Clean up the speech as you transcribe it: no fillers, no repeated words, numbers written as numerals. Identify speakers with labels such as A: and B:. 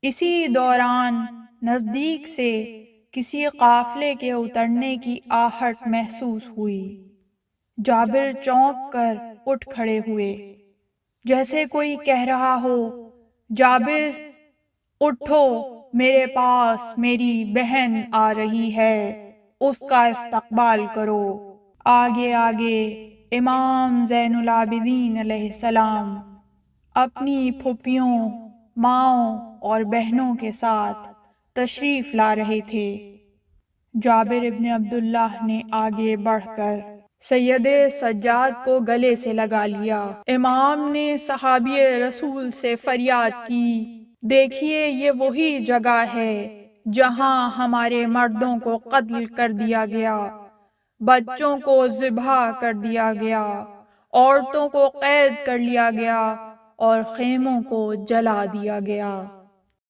A: اسی دوران نزدیک سے کسی قافلے کے اترنے کی آہٹ محسوس ہوئی۔ جابر چونک کر اٹھ کھڑے ہوئے، جیسے کوئی کہہ رہا ہو، جابر اٹھو، میرے پاس میری بہن آ رہی ہے، اس کا استقبال کرو۔ آگے آگے امام زین العابدین علیہ السلام اپنی پھوپھیوں، ماؤں اور بہنوں کے ساتھ تشریف لا رہے تھے۔ جابر ابن عبداللہ نے آگے بڑھ کر سید سجاد کو گلے سے لگا لیا۔ امام نے صحابی رسول سے فریاد کی، دیکھیے یہ وہی جگہ ہے جہاں ہمارے مردوں کو قتل کر دیا گیا، بچوں کو ذبح کر دیا گیا، عورتوں کو قید کر لیا گیا اور خیموں کو جلا دیا گیا۔